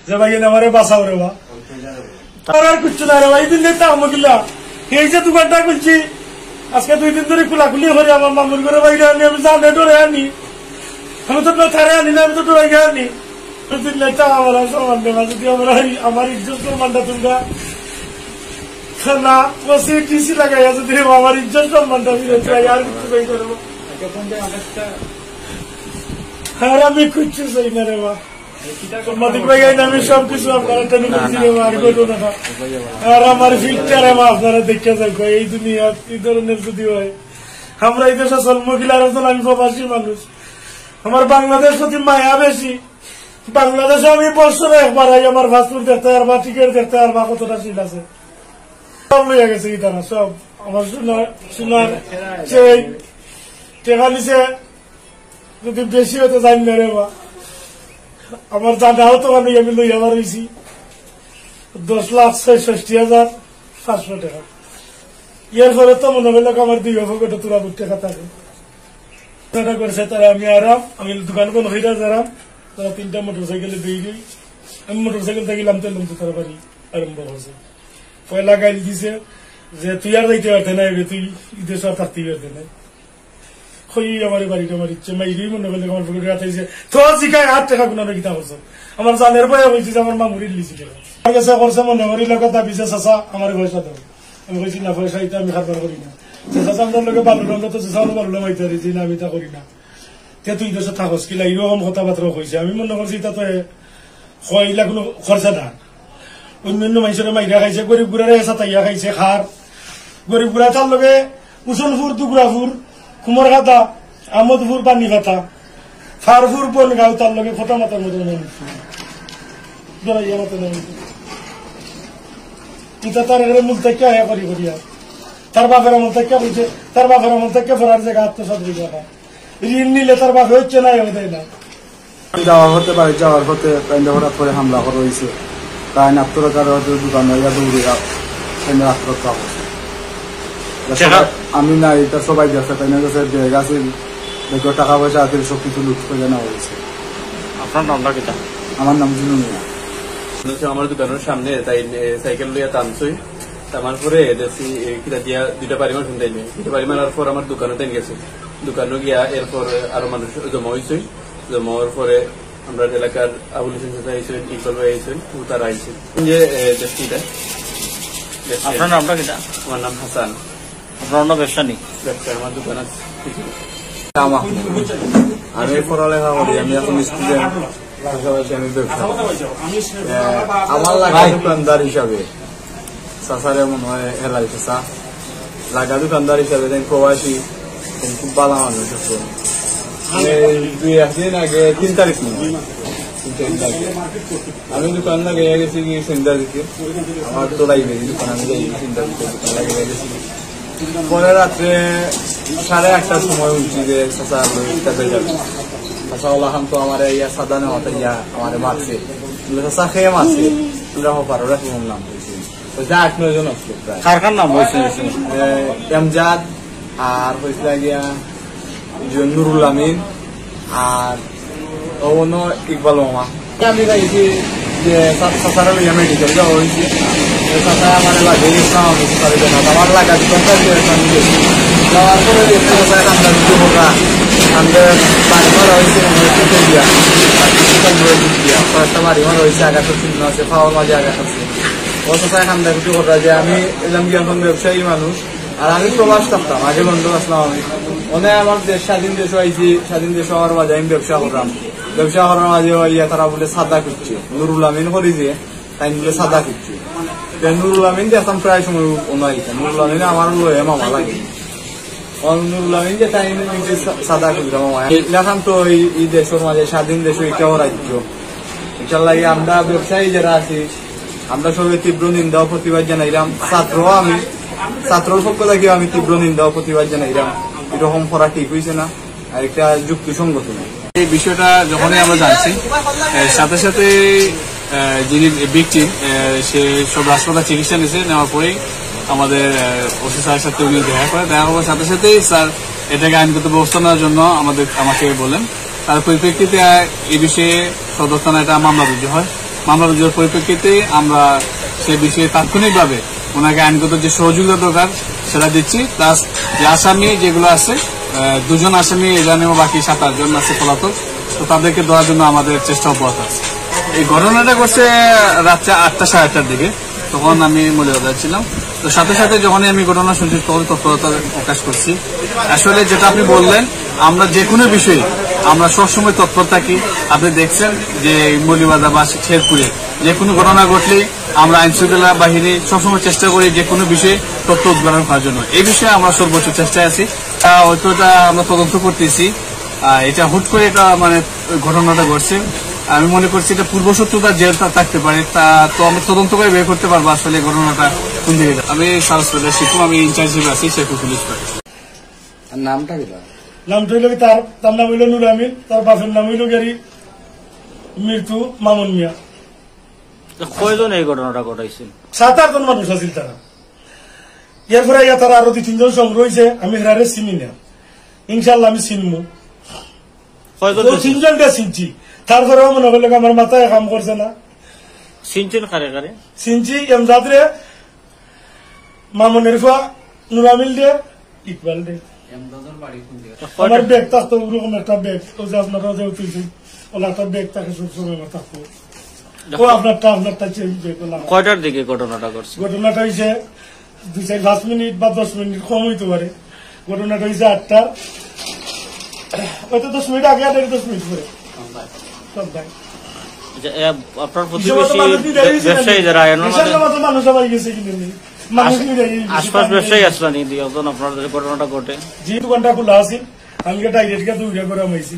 যে ভাই আমারে বাঁচাও রে বা আর কিছু না রে ভাই দিন নেতা আমগিলা এই যে দোকানটা খুলছি আজকে 2 দিন ধরে খোলাখুলি করে আমার মামুর করে বাইরে আনি আমি জানে ডরে আনি আমি তো ছাড়ে আনি না আমি তো ডরে আনি দিন নেতা আমার সমান দেবা যদি আমার ইজ্জত সম্মানটা তোমরা না বসে টিসি লাগাইয়া যদি আমার ইজ্জত সম্মানটা ফিরে চাই আর কিছু চাই করবো আর আমি কিচ্ছু চাই না রে বা সাংবাদিক ভাই আমি সবকিছু আপনারা টেনে করছি আর ঘটনাটা আর আমার ফিল্টার আপনারা দেখে যাই এই দুনিয়া এই ধরনের যদি হয় আমরা এই দেশে আসল মহিলার আমি প্রবাসী মানুষ আমার বাংলাদেশ প্রতি মায়া বেশি বাংলাদেশে আমি বছরে একবার আমার পাসপোর্ট দেখতে আর বা টিকিট দেখতে আর বা কতটা সিট আছে সব লইয়া গেছে কি তারা সব আমার সোনার চেন টেকা নিচে যদি বেশি হতে জানি না রে বা আমার দাদাও তো আমি লইয়া রয়েছি 10,66,500 টাকা এর ফলে তো মনে হইল আমার 2 পকেটে তোরা টাকা থাকে করেছে তারা আমি আরাম আমি দোকান কোন হইরা যারাম তারা 3টা মোটরসাইকেলে দিয়ে দিই আমি মোটরসাইকেল থাকিলাম তেলাম তো তারা বাড়ি আরম্ভ হয়েছে পয়লা গাইল দিছে যে তুই আর যাইতে পারতে না তুই ঈদের সব থাকতে পারতে না আমার বাড়িটা আমার ইচ্ছে মাইরেই মনে করলে আমার পকেটে রাখাইছে তো জিকায় 8 টাকা গুণানো কিতা করছো আমার জানের বয়া হয়েছে যে আমার মা মুড়ির লিছি টাকা আমার কাছে করছে মনে করি লোক দাবিছে চাচা আমার পয়সা দাও আমি কইছি না পয়সা এটা আমি খাবার করি না চাচা আমার লোকে বালু আমরা তো চাচা বালু মাইতে দিয়েছি না আমি তা করি না তে তুই দেশে থাকস কিলা এরকম কথাবার্তা কইছে আমি মনে করছি তা তো খয়লা কোনো খরচা না অন্যান্য মানুষের মাইরা খাইছে গরিব গুড়ারে চাতাইয়া খাইছে খার গরিব গুড়া তার লগে উসলপুর দুগুড়াপুর কুমার খাতা আমোদপুর পানি খাতা ফারপুর বনগাঁও তার লগে ফটা মাতার মতো ইটা তার মূল থেকে আয়া করি করিয়া তার বাপের আমল থেকে বলছে তার বাপের আমল থেকে ফেরার জায়গা আত্মসাত হয়ে ঋণ নিলে তার বাপে হচ্ছে না দেয় না যাওয়ার হতে বাড়ি যাওয়ার হতে হঠাৎ করে হামলা করা হয়েছে তাই আত্মরক্ষার দোকান দৌড়ে আত্মরক্ষা করছে আমি না এটা সবাই দেখছে তাই না ব্যাগ আছে দেখো টাকা পয়সা আছে সবকিছু লুট করে নেওয়া হয়েছে। আপনার নামটা কিটা? আমার নাম জুনু মিয়া। আমার দোকানের সামনে তাই সাইকেল লইয়া টানছই টামার পরে দেখছি কিতা দিয়া 2টা বাড়ি মার শুনতে 2টা বাড়ি মারার পর আমার দোকানে তেন গেছে দোকানে গিয়া এরপর আরো মানুষ জমা হয়েছে জমা হওয়ার পরে আমরা এলাকার আবুল হোসেন সাথে আইসেন ইকবাল ভাই আইসেন তারা আইসেন যে দেশটিটা। আপনার নামটা কিটা? আমার নাম হাসান। আপনার অন্য ব্যবসা নেই? ব্যবসা আমার দোকান আছে। আমি পড়ালেখা করি, আমি এখন স্টুডেন্ট, পাশাপাশি আমি ব্যবসা। আমার লাগা দোকানদার হিসাবে চাচারে মনে হয় হেলাই চাচা লাগা দোকানদার হিসাবে প্রবাসী খুব ভালো মানুষ আছে। 2-1 দিন আগে 3 তারিখ আমি দোকান লাগিয়ে গেছি সেন্টার দিকে আমার তো লাগবে দোকান আমি সেন্টার দিকে দোকান লাগিয়ে গেছি। পরে রাত্রে 8:30টার সময় উঠছি যে চাচা যাবে চাচা ওলাখান তো আমার ইয়া সাদা নেওয়াতে ইয়া আমার মারছে চাচা খেয়ে মারছে তোরা পারো রাখি নাম হয়েছে 8-9 জন আসলো প্রায়। কার নাম হয়েছে? এমজাদ আর হয়েছিল গিয়া নুরুল আমিন আর অন্য ইকবাল মামা। আমি গাইছি যে চাচারা লইয়া মেডিকেল যাওয়া হয়েছে চাচা আমার লাগে আমার লাগা দোকানটা যাওয়ার পরে ঠান্ডা দুটো হোকা ঠান্ডা বাড়ি মারা হয়েছে কয়েকটা বাড়ি মারা হয়েছে আঘাতের চিহ্ন আছে খাওয়ার মাঝে আঘাত আছে ও চাচায় ঠান্ডা দুটো হোকা যে আমি এলাম কি এখন ব্যবসায়ী মানুষ আর আমি প্রবাস করতাম আগে লন্ডন আসলাম। আমি মনে হয় আমার দেশ স্বাধীন দেশ হয়েছি স্বাধীন দেশ হওয়ার মাঝে আমি ব্যবসা করলাম ব্যবসা করার মাঝে ইয়া তারা বলে সাদা খুঁজছে নুরুল আমিন করেছে তাই বলে সাদা খুঁজছে নুরুল আমিন দেখতাম প্রায় সময় ওনাইছে নুরুল আমিন আমার লয়ে মামা লাগে নুরুল আমিন যে তাই সাদা খুঁজছে মামা দেখলাম তো এই দেশের মাঝে স্বাধীন দেশ এটাও রাজ্য এটার লাগে আমরা ব্যবসায়ী যারা আছি আমরা সবাই তীব্র নিন্দা ও প্রতিবাদ জানাইলাম। আমি ছাত্রর পক্ষ থেকে আমি তীব্র নিন্দা ও প্রতিবাদ জানাইলাম এরকম করা ঠিক হয়েছে না আর একটা যুক্তিসঙ্গত না। এই বিষয়টা যখনই আমরা জানছি সাথে সাথে যিনি ভিকটিম সে সব হাসপাতাল চিকিৎসা নিয়েছে নেওয়ার পরেই আমাদের ওসি স্যারের সাথে উনি দেখা করার সাথে সাথেই স্যার এটাকে আইনগত ব্যবস্থা নেওয়ার জন্য আমাকে বলেন। তার পরিপ্রেক্ষিতে এই বিষয়ে সদর থানায় একটা মামলা রুজু হয়। মামলা রুজুর পরিপ্রেক্ষিতে আমরা সে বিষয়ে তাৎক্ষণিকভাবে ওনাকে আইনগত যে সহযোগিতা দরকার সেটা দিচ্ছি। প্লাস যে আসামি যেগুলো আছে 2 জন আসামি এখানে বাকি 7-8 জন আছে পলাতক, তো তাদেরকে দেওয়ার জন্য আমাদের চেষ্টা অব্যাহত আছে। এই ঘটনাটা করছে রাত্রে 8টা 8:30টার দিকে, তখন আমি মৌলভীবাজার ছিলাম। তো সাথে সাথে যখনই আমি ঘটনা শুনছি তখন তৎপরতা প্রকাশ করছি। আসলে যেটা আপনি বললেন, আমরা যে কোনো বিষয়ে আমরা সবসময় তৎপর থাকি। আপনি দেখছেন যে মৌলভীবাজার বা শেরপুরে যে কোনো ঘটনা ঘটলেই আমরা আইন শৃঙ্খলা বাহিনী সবসময় চেষ্টা করি যে কোনো বিষয়ে তথ্য উদ্ঘাটন করার জন্য। এই বিষয়ে আমরা সর্বোচ্চ চেষ্টায় আছি। হয়তোটা আমরা তদন্ত করতেছি। এটা হুট করে এটা মানে ঘটনাটা ঘটছে, আমি মনে করছি এটা পূর্বশত্রুতা জেল থাকতে পারে। তো আমরা তদন্ত করে বের করতে পারবো আসলে ঘটনাটা কোন দিকে। আমি সারসপেটা শিখু, আমি ইনচার্জ হিসেবে আছি শেরপুর পুলিশ ফাঁড়ি। নামটা কি? নামটা হইল তার নাম হইল নুর আমিন, তার বাপের নাম হইল গাড়ি মৃত্যু মামুন মিয়া। কয়জন এই ঘটনাটা ঘটাইছেন? 7-8 জন মানুষ আছিল তারা। এরপরে তারা আরো 2-3 জন সংগ্রহ হয়েছে, আমি হেরারে চিনি না, ইনশাল্লাহ আমি চিনবো। 3 জনটা চিনছি, তারপরেও মনে হইল আমার মাথায় কাম করছে না। চিনছেন কারে কারে? চিনছি এমজাদ রে, মামুনের ফুয়া নুর আমিন রে, ইকবাল রে। আমার ব্যাগ থাকতো ওরকম একটা ব্যাগ, ও যে আপনারা যে তুলছেন ওলা একটা ব্যাগ থাকে সবসময় আমার থাকতো। ও আপনারটা চেঞ্জ হয়ে গেল। কয়টার দিকে ঘটনাটা ঘটছে? ঘটনাটা হয়েছে 2-4-5 মিনিট বা 10 মিনিট কম হইতে পারে। ঘটনাটা হয়েছে 8টা, হয়তো 10 মিনিট আগে আর 10 মিনিট পরে সব ভাই। আপনার প্রতিবেশী ব্যবসায়ী যারা মানুষ আবার গেছে কিনে আশপাশ ব্যবসায়ী আসলেন যখন আপনার ঘটনাটা ঘটে? যে দোকানটা খোলা আছে আমি ডাইরেক্ট 2টা করে আমাইছি,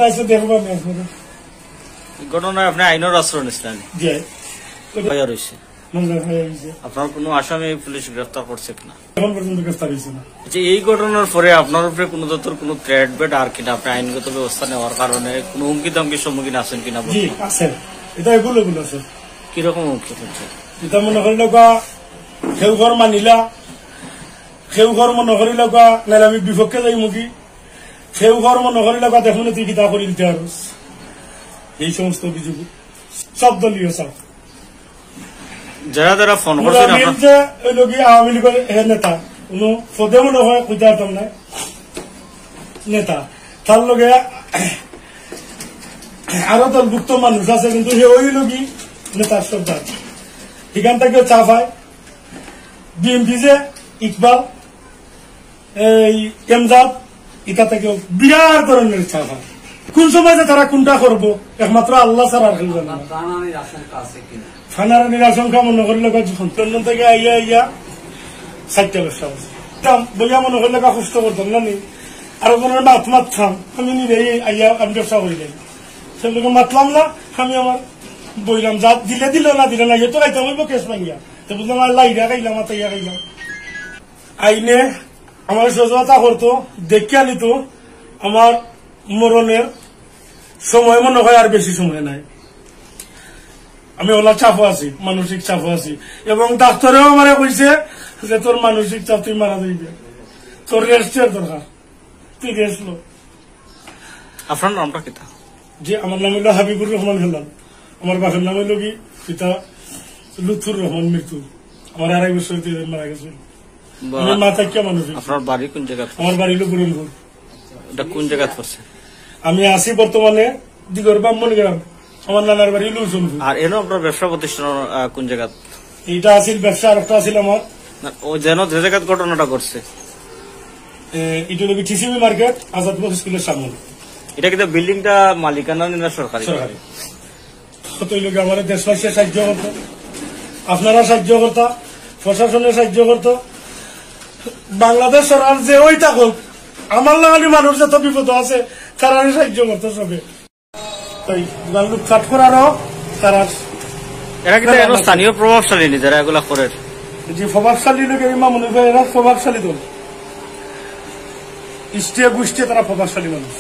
আছে দেখবো আমি আপনারা। ঘটনায় আপনি আইনের আশ্রয় নিচ্ছেন? রয়েছে আপনার কোন আসামি পুলিশ গ্রেফতার করছে কিনা? এখন পর্যন্ত গ্রেফতার হয়েছে না। এই ঘটনার পরে আপনার উপরে কোন ধরনের কোন থ্রেট বেড আর কিনা আপনি আইনগত ব্যবস্থা নেওয়ার কারণে কোন হুমকি ধমকির সম্মুখীন আছেন কিনা? জি আছেন, এটা এগুলো আছে। কিরকম হুমকি হচ্ছে? এটা মনে করিল সেউ ঘর মানিলা, সেউ ঘর মনে করিল নাইলে আমি বিপক্ষে যাই মুখী, সেউ ঘর মনে করিল দেখুন তুই কিতা করিল আর এই সমস্ত অভিযোগ সব দলীয় চাপ। যারা যারা ফোন করছেন আওয়ামী লীগের নেতা কোন পদে মনে হয় কুইতাম নাই নেতা, তার লগে আরো দলভুক্ত মানুষ আছে, কিন্তু সে ওই লোকই নেতার সর্দার। এখান থেকে চা পায় বিএনপি যে ইকবাল এই এমজাদ এটা থেকে বিরাট ধরনের চা পায়। কোন সময় যে তারা কোনটা করবো একমাত্র আল্লাহ ছাড়া আর কেউ জানে না। থানার আশঙ্কা মনে করলে লন্ডন থেকে আইয়া 4টা ব্যবসা আছে বইয়া মনে করলে কষ্ট করতাম না নি, আর মনে মাত খাম আমি নিজেই আইয়া আমি ব্যবসা করি যাই, সেগুলোকে মাতলাম না। আমি আমার বইলাম যা দিলে না দিলে না, তো খাইতাম হইব কেস ভাঙিয়া, তো বুঝলাম আর লাইরা খাইলাম তাইয়া খাইলাম। আইনে আমার সহযোগিতা করতো, দেখে আনিত আমার মরণের সময় মনে হয় আর বেশি সময় নাই। আমি ওলা চাপও আছি, মানসিক চাপও আছি, এবং ডাক্তারেও আমার কইছে যে তোর মানসিক চাপ তুই মারা যাইবে, তোর রেস্টের দরকার, তুই রেস্ট লো। আপনার নামটা কিতা? যে আমার নাম হইল হাবিবুর রহমান হেলাল, আমার বাপের নাম হইল কি পিতা লুৎফুর রহমান মৃত্যু, আমার 2.5 বছর মারা গেছে। আমি মা থাকিয়া মানুষ। আপনার বাড়ি কোন জায়গা? আমার বাড়ি হলো বুরনপুর। এটা কোন জায়গা পড়ছে? আমি আছি বর্তমানে দিগর ব্রাহ্মণ গ্রাম, আমার নানার বাড়ি লুজনপুর। আর এলো আপনার ব্যবসা প্রতিষ্ঠান কোন জায়গা? এইটা আছিল ব্যবসা, আর একটা আছিল আমার ও যেন যে জায়গা ঘটনাটা করছে এটা হলো টিসিবি মার্কেট, আজাদপুর স্কুলের সামনে। এটা কিন্তু বিল্ডিংটা মালিকানা না সরকারি? সরকারি। আমার দেশবাসীর সাহায্য করতো, আপনারা সাহায্য করতা, প্রশাসনের সাহায্য করতো, বাংলাদেশ সরকার যে ওই থাকুক, আমার লাগানি মানুষ যত বিপদ আছে তারা সাহায্য করতো সবে। তাই লুটপাট করারও তারা এরা কিন্তু স্থানীয় প্রভাবশালী নি যারা এগুলা করে, যে প্রভাবশালী লোক মনে হয় এরা প্রভাবশালী দল, ইষ্টে গুষ্টে তারা প্রভাবশালী মানুষ।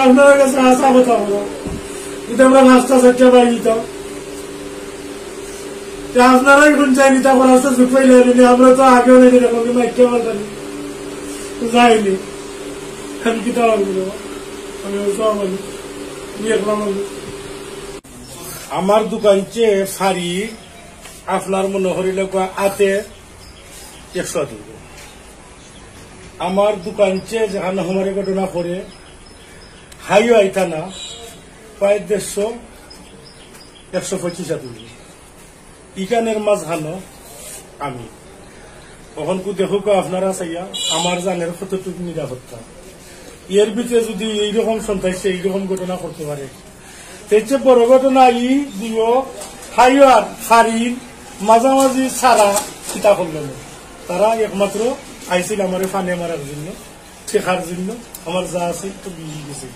আপনার কাছে আসা হতো কিন্তু আমরা 5টা-4টা বাই দিতাম, আপনারাই কোন চাই নিতা করা আসতে ঝুঁকাই লাগেনি, আমরা তো আগেও নেই দেখো মাইকে পাল্টানি যাইনি, আমি কি তা আমি আমার দোকান চেয়ে ফারি আপনার মনে হরিল আতে 100 দিব। আমার দোকান চেয়ে যেখানে হমারি ঘটনা করে হাইও আইতা না প্রায় 150-125 দিব। ইকানের মাঝখানো আমি তখন দেখুক আপনারা চাইয়া আমার জানের কতটুকু নিরাপত্তা এর ভিতরে যদি এইরকম সন্ত্রাসী এইরকম ঘটনা করতে পারে এর চেয়ে বড় ঘটনা দিও হাইওয়ার ফারির মাঝামাঝি ছাড়া চিতা করলেন তারা একমাত্র আইছিল আমার ফানে মারার জন্য শেখার জন্য আমার যা আছে তো বিয়ে গেছে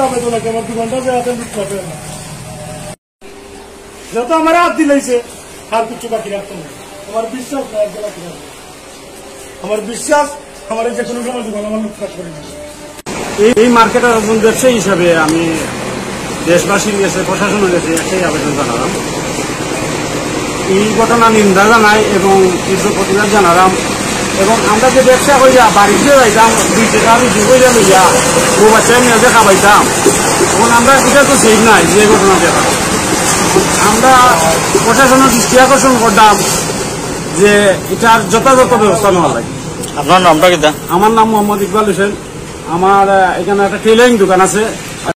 আমার দোকানটা যেহেতু আমার হাত দিলাইছে আর কিছু বাকি রাখতো না আমার বিশ্বাস আমার বিশ্বাস আমার যে কোনো সময় দোকান আমার লুটপাট করে এই মার্কেটের একজন ব্যবসায়ী হিসাবে আমি দেশবাসীর কাছে প্রশাসনের কাছে একটাই আবেদন জানালাম এই ঘটনা নিন্দা জানাই এবং তীব্র প্রতিবাদ জানালাম এবং আমরা যে ব্যবসা করিয়া বাড়িতে যাইতাম 2 টাকা আমি 2 পয়সা লইয়া বউ বাচ্চা নিয়ে দেখা পাইতাম তখন আমরা এটা তো ঠিক নাই যে ঘটনা দেখা আমরা প্রশাসনের দৃষ্টি আকর্ষণ করতাম যে এটার যথাযথ ব্যবস্থা নেওয়া লাগে। আপনার নামটা কি? আমার নাম মোহাম্মদ ইকবাল হোসেন। আমার এখানে একটা টেলারিং দোকান আছে।